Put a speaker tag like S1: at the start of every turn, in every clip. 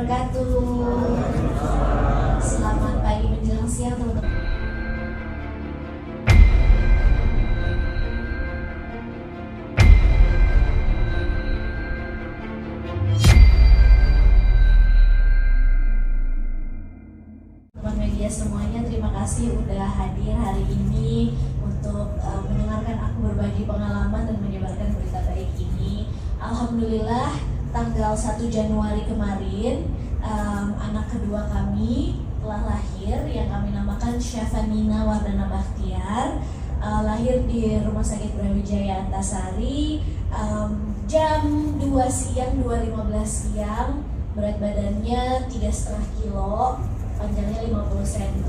S1: wabarakatuh. Selamat pagi menjelang siang teman-teman. Teman media semuanya, terima kasih udah hadir hari ini untuk mendengarkan aku berbagi pengalaman dan menyebarkan berita baik ini. Alhamdulillah tanggal 1 Januari kemarin anak kedua kami telah lahir yang kami namakan Syafanina Wardana Bakhtiar. Lahir di Rumah Sakit Brawijaya Antasari jam 2 siang, 2.15 siang. Berat badannya 3,5 kilo, panjangnya 50 cm.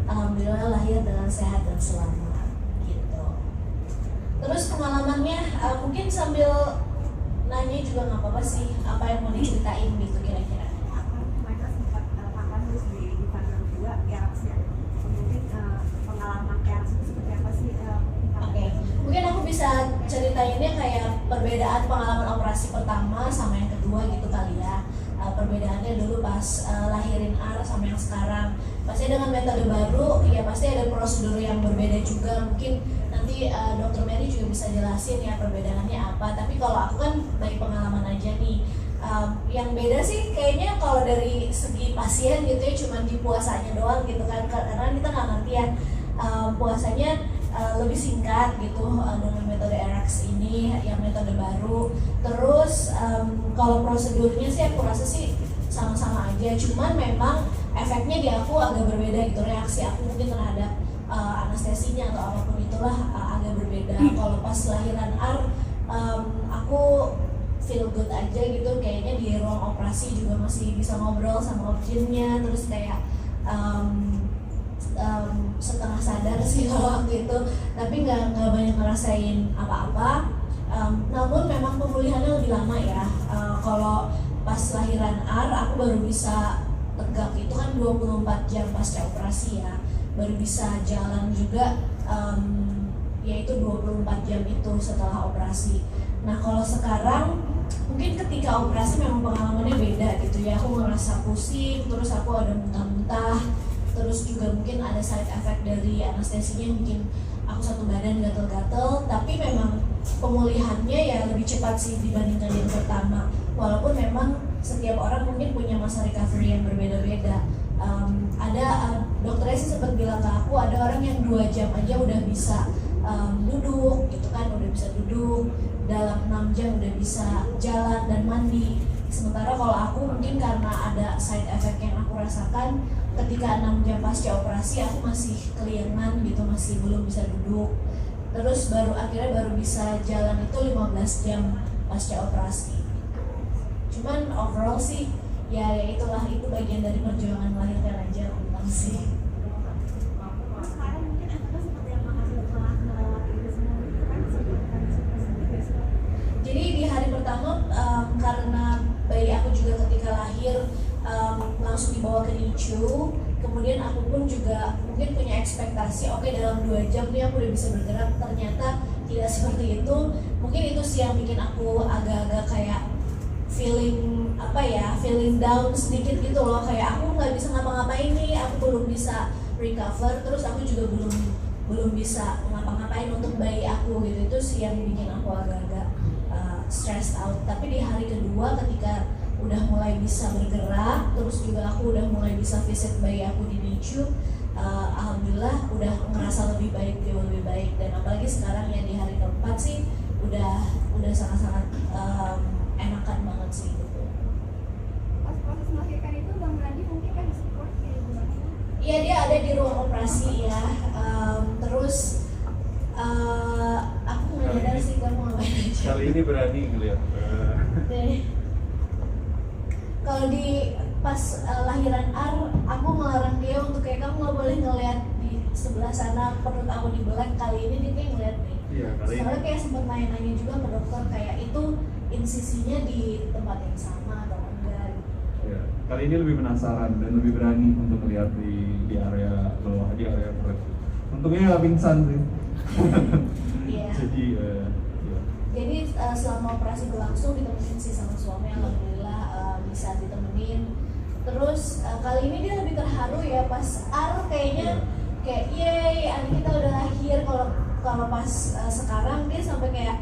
S1: Alhamdulillah lahir dengan sehat dan selamat gitu. Terus pengalamannya mungkin sambil nanya juga nggak apa-apa sih, apa yang mau diceritain gitu kira-kira.
S2: Mereka sempat makan terus di Pandan 2 Keras ya. Mungkin pengalaman Keras itu seperti apa sih?
S1: Oke, mungkin aku bisa ceritainnya kayak perbedaan pengalaman operasi pertama sama yang kedua gitu kali ya. Perbedaannya dulu pas lahirin Ar sama yang sekarang. Pasti dengan metode baru, ya pasti ada prosedur yang berbeda juga. Mungkin nanti Dr. Mary juga bisa jelasin ya perbedaannya apa. Tapi kalau aku kan dari pengalaman aja nih, yang beda sih kayaknya kalau dari segi pasien gitu ya, cuman di puasanya doang gitu kan. Karena kita nggak ngerti ya puasanya lebih singkat gitu dengan metode RX ini yang metode baru. Terus kalau prosedurnya sih aku rasa sih sama-sama aja, cuman memang efeknya di aku agak berbeda gitu, reaksi aku mungkin terhadap anestesinya atau apapun itulah agak berbeda. Kalau pas lahiran Ar aku feel good aja gitu, kayaknya di ruang operasi juga masih bisa ngobrol sama objinnya, terus kayak setengah sadar sih kalau waktu itu, tapi nggak banyak ngerasain apa-apa. Namun memang pemulihannya lebih lama ya. Kalau pas lahiran Ar aku baru bisa tegak itu kan 24 jam pasca operasi ya, baru bisa jalan juga yaitu 24 jam itu setelah operasi. Nah kalau sekarang mungkin ketika operasi memang pengalamannya beda gitu ya, aku ngerasa pusing, terus aku ada muntah-muntah, terus juga mungkin ada side effect dari anestesinya, mungkin aku satu badan gatel-gatel. Tapi memang pemulihannya ya lebih cepat sih dibandingkan yang pertama, walaupun memang setiap orang mungkin punya masa recovery yang berbeda-beda. Ada dokternya sih sempat bilang ke aku, ada orang yang 2 jam aja udah bisa duduk gitu kan, udah bisa duduk, dalam 6 jam udah bisa jalan dan mandi. Sementara kalau aku mungkin karena ada side effect yang aku rasakan, ketika 6 jam pasca operasi aku masih keliengan gitu, masih belum bisa duduk. Terus akhirnya baru bisa jalan itu 15 jam pasca operasi. Cuman overall sih ya itulah, itu bagian dari perjuangan melahirkan aja memang sih.
S2: Sekarang mungkin efeknya seperti apa hasil setelah melewati itu semua itu kan seperti.
S1: Jadi di hari pertama karena bayi aku juga ketika lahir langsung dibawa ke NICU, kemudian aku pun juga mungkin punya ekspektasi oke, dalam 2 jam nih aku udah bisa bergerak. Ternyata tidak seperti itu. Mungkin itu sih yang bikin aku agak-agak kayak feeling down sedikit gitu loh, kayak aku nggak bisa ngapa-ngapain nih, aku belum bisa recover, terus aku juga belum bisa ngapa-ngapain untuk bayi aku gitu. Itu sih yang bikin aku agak-agak stressed out. Tapi di hari kedua ketika udah mulai bisa bergerak, terus juga aku udah mulai bisa visit bayi aku di NICU, alhamdulillah udah ngerasa lebih baik, jauh lebih baik. Dan apalagi sekarang ya di hari keempat sih udah sangat-sangat enakan banget sih gitu.
S2: Pas proses melahirkan itu Bang Randi mungkin kan support kayak gimana?
S1: Iya, dia ada di ruang operasi ya. Terus aku nggak nyadar sih kamu ngapain aja.
S3: Kali ini berani ngeliat.
S1: Kalau di pas lahiran Ar, aku ngelarang dia untuk kayak kamu nggak boleh ngeliat di sebelah sana, perut aku dibelek. Kali ini dia kayak ngeliat nih.
S3: Iya, kali ini.
S1: Soalnya kayak sempet nanya-nanya juga ke dokter kayak itu insisinya di tempat yang sama atau enggak.
S3: Ya, kali ini lebih penasaran dan lebih berani untuk melihat di area bawah, di area perut. Untungnya nggak pingsan sih.
S1: Iya.
S3: Jadi ya.
S1: Jadi selama operasi berlangsung ditemenin sih sama suami, alhamdulillah bisa ditemenin. Terus kali ini dia lebih terharu ya pas Ar kayaknya kayak yeay adik kita udah lahir. Kalau pas sekarang dia sampai kayak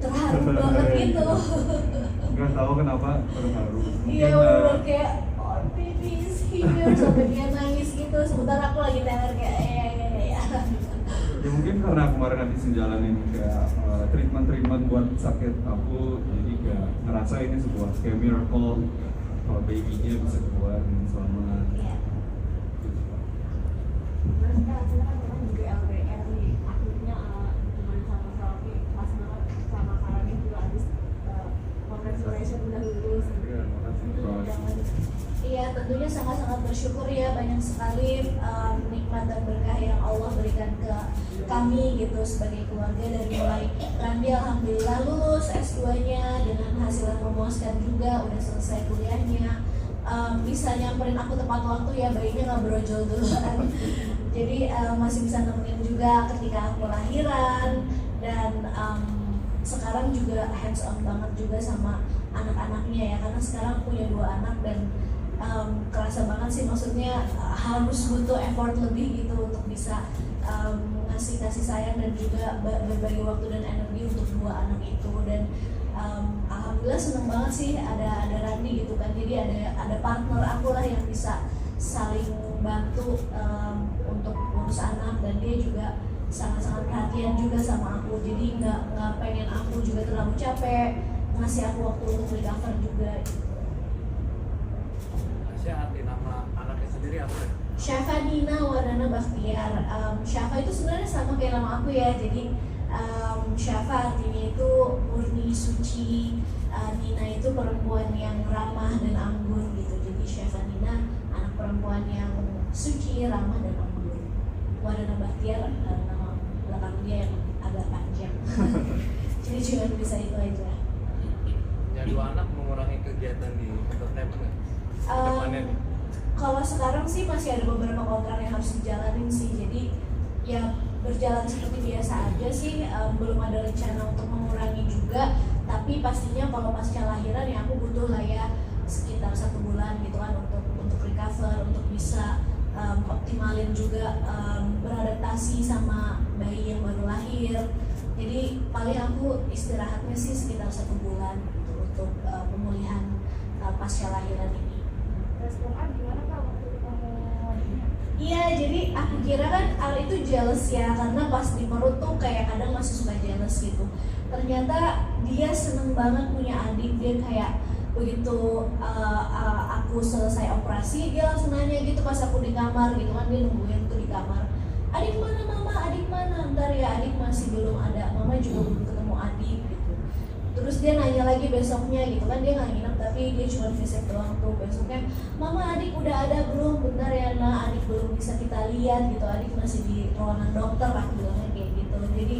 S1: terharu banget gitu.
S3: Nggak tahu kenapa terharu.
S1: Iya
S3: Mungkin,
S1: udah kayak oh baby is here sampai dia nangis gitu. Sementara aku lagi teler kayak ya.
S3: ya mungkin karena kemarin habis menjalanin kayak treatment buat sakit aku, jadi kayak ngerasa ini sebuah kayak miracle kalau baby-nya bisa keluar dengan selamat.
S1: Iya.
S2: Terus kan akhirnya kan memang juga LDR nih, akhirnya hubungan sama Selfie pas banget sama Karani juga habis congratulations udah lulus.
S3: Iya, makasih Bros.
S1: Iya, tentunya sangat-sangat bersyukur ya, banyak sekali nikmat dan berkah yang Allah berikan ke kami gitu sebagai keluarga. Dari mulai Randi alhamdulillah lulus S2-nya dengan hasil yang memuaskan juga, udah selesai kuliahnya, bisa nyamperin aku tepat waktu ya, bayinya nggak brojol duluan. Jadi masih bisa nemenin juga ketika aku lahiran, dan sekarang juga hands on banget juga sama anak-anaknya ya, karena sekarang punya 2 anak dan kerasa banget sih, maksudnya harus butuh effort lebih gitu untuk bisa ngasih kasih sayang dan juga berbagi waktu dan energi untuk 2 anak itu. Dan alhamdulillah seneng banget sih ada Randi gitu kan, jadi ada partner aku lah yang bisa saling bantu untuk urus anak, dan dia juga sangat-sangat perhatian juga sama aku, jadi nggak pengen aku juga terlalu capek, ngasih aku waktu untuk recover juga.
S4: Arti nama anaknya sendiri apa ya?
S1: Syafa Nina Wardana Bakhtiar. Syafa itu sebenarnya sama kayak nama aku ya, jadi Syafa artinya itu murni, suci, Nina itu perempuan yang ramah dan anggun gitu. Jadi Syafa Nina anak perempuan yang suci, ramah dan anggun. Wardana Bakhtiar nama belakang dia yang agak panjang. Jadi cuma bisa itu aja.
S4: Punya 2 anak mengurangi kegiatan di entertainment nggak? Kedepannya nih?
S1: Kalau sekarang sih masih ada beberapa kontrak yang harus dijalanin sih, jadi ya berjalan seperti biasa aja sih, belum ada rencana untuk mengurangi juga, tapi pastinya kalau pasca lahiran ya aku butuh lah ya sekitar 1 bulan gitu kan untuk recover, untuk bisa optimalin juga beradaptasi sama bayi yang baru lahir. Jadi paling aku istirahatnya sih sekitar 1 bulan gitu, untuk pemulihan pasca lahiran ini.
S2: Respon Ar gimana Kak waktu ketemu adiknya?
S1: Iya, jadi aku kira kan Al itu jealous ya, karena pas di perut tuh kayak kadang masih suka jealous gitu. Ternyata dia seneng banget punya adik, dia kayak begitu aku selesai operasi, dia langsung nanya gitu pas aku di kamar gitu kan, dia nungguin tuh di kamar. Adik mana mama, adik mana? Ntar ya, adik masih belum ada, mama juga belum ketemu adik gitu. Terus dia nanya lagi besoknya gitu kan, dia nggak nginep tapi dia cuma visit doang tuh. Besoknya, mama adik udah ada belum? Bentar ya nak, adik belum bisa kita lihat gitu, adik masih di ruangan dokter, aku bilangnya kayak gitu. Jadi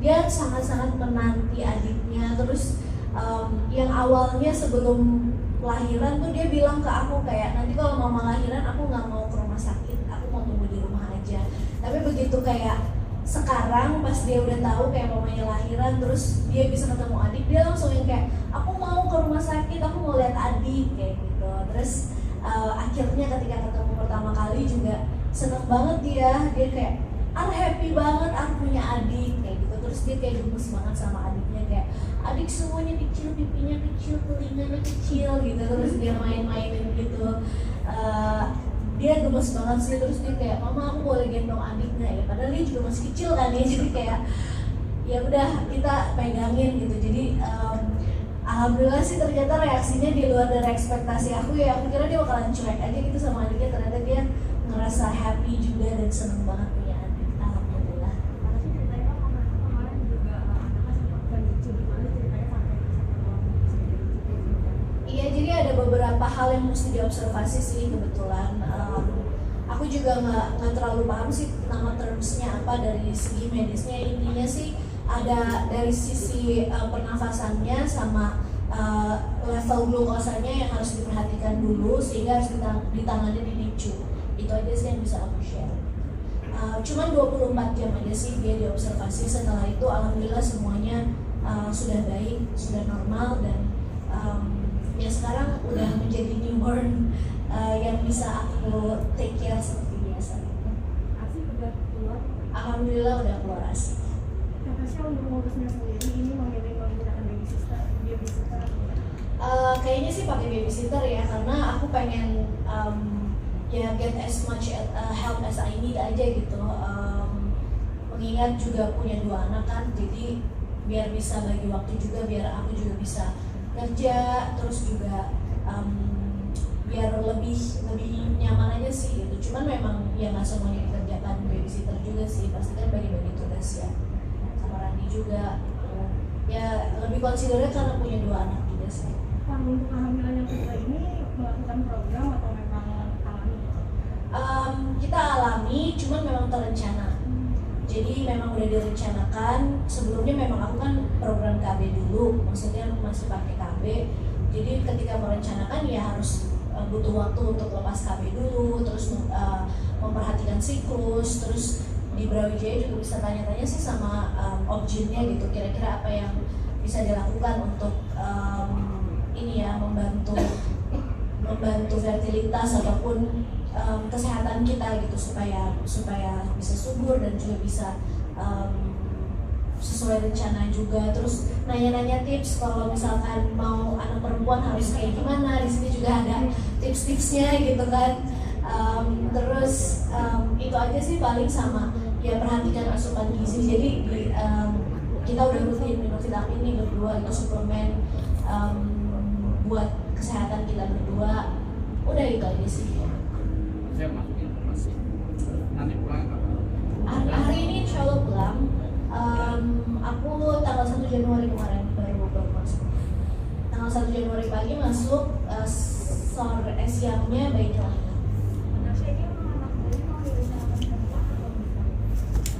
S1: dia sangat-sangat menanti adiknya. Terus yang awalnya sebelum lahiran tuh dia bilang ke aku kayak, nanti kalau mama lahiran aku nggak mau ke rumah sakit, aku mau tunggu di rumah aja. Tapi begitu kayak sekarang pas dia udah tahu kayak mamanya lahiran, terus dia bisa ketemu adik, dia langsung yang kayak, aku mau ke rumah sakit, aku mau lihat adik kayak gitu. Terus akhirnya ketika ketemu pertama kali juga seneng banget dia kayak, happy banget aku punya adik kayak gitu. Terus dia kayak gemes banget sama adiknya, kayak adik semuanya kecil, pipinya kecil, telinganya kecil gitu. Terus dia main-mainin gitu. Dia gemes banget sih. Terus dia kayak, mama aku boleh gendong adiknya ya, padahal dia juga masih kecil kan ya. Jadi kayak ya udah kita pegangin gitu. Jadi alhamdulillah sih ternyata reaksinya di luar dari ekspektasi aku ya. Aku kira dia bakalan cuek aja gitu sama adiknya, ternyata dia ngerasa happy juga dan seneng banget punya adik. Alhamdulillah.
S2: Karena sih ceritanya kan kemarin juga anaknya sempat lucu, gimana ceritanya sampai bisa lucu.
S1: Iya, jadi ada beberapa hal yang mesti diobservasi sih kebetulan. Aku juga nggak terlalu paham sih nama termsnya apa dari segi medisnya. Intinya sih ada dari sisi pernafasannya sama level glukosanya yang harus diperhatikan dulu, sehingga harus ditangani di NICU. Itu aja sih yang bisa aku share. Cuman 24 jam aja sih dia diobservasi. Setelah itu alhamdulillah semuanya sudah baik, sudah normal, dan ya sekarang udah menjadi newborn bisa aku take care seperti biasa gitu.
S2: Asih udah keluar.
S1: Alhamdulillah udah keluar ASI.
S2: Tasya untuk ngurusnya sendiri ini memilih menggunakan babysitter.
S1: Kayaknya sih pakai babysitter ya, karena aku pengen ya get as much help as I need aja gitu. Mengingat juga punya 2 anak kan, jadi biar bisa bagi waktu juga, biar aku juga bisa kerja, terus juga biar lebih nyaman aja sih gitu. Cuman memang ya nggak semuanya dikerjakan babysitter juga sih, pasti kan bagi-bagi tugas ya sama Randi juga gitu. Ya lebih considernya karena punya 2 anak juga sih.
S2: Untuk kehamilan yang kedua ini melakukan program atau memang alami?
S1: Kita alami, cuman memang terencana. Jadi memang udah direncanakan. Sebelumnya memang aku kan program KB dulu, maksudnya masih pakai KB. Jadi ketika merencanakan ya harus butuh waktu untuk lepas KB dulu, terus memperhatikan siklus, terus di Brawijaya juga bisa tanya-tanya sih sama objinnya gitu, kira-kira apa yang bisa dilakukan untuk ini ya membantu fertilitas ataupun kesehatan kita gitu, supaya bisa subur dan juga bisa sesuai rencana juga. Terus nanya-nanya tips kalau misalkan mau anak perempuan harus kayak gimana, di sini juga ada tips-tipsnya gitu kan. Terus itu aja sih paling, sama ya perhatikan asupan gizi. Jadi kita udah rutin minum vitamin nih berdua, itu suplemen buat kesehatan kita berdua. Udah itu aja sih.
S4: Saya masukin masih nanti pulang
S1: Hari ini insya Allah pulang. Aku tanggal 1 Januari kemarin baru masuk. Tanggal 1 Januari pagi masuk, sore siangnya bayi kelahir.
S2: Tasya ini anak bayi mau direncanakan perempuan atau bukan?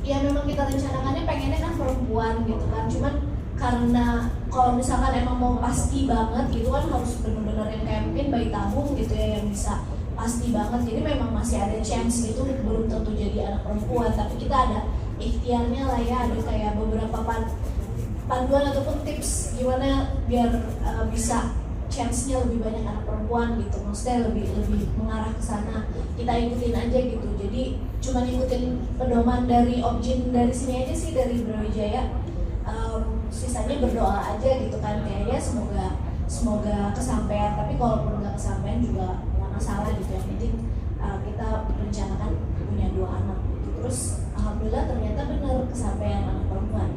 S1: Ya memang kita rencanakannya pengennya kan perempuan gitu kan. Cuman karena kalau misalkan emang mau pasti banget gitu kan harus benar-benar yang kayak mungkin bayi tabung gitu ya, yang bisa pasti banget. Jadi memang masih ada chance gitu, belum tentu jadi anak perempuan, tapi kita ada ikhtiarnya lah ya, ada kayak beberapa panduan ataupun tips gimana biar bisa chance-nya lebih banyak anak perempuan gitu. Maksudnya lebih mengarah ke sana. Kita ikutin aja gitu. Jadi cuma ikutin pedoman dari objin dari sini aja sih, dari Brawijaya. Sisanya berdoa aja gitu kan, kayaknya semoga kesampaian. Tapi kalaupun nggak kesampaian juga nggak masalah gitu. Yang penting kita rencanakan punya 2 anak gitu. Terus alhamdulillah ternyata benar kesampaian anak perempuan.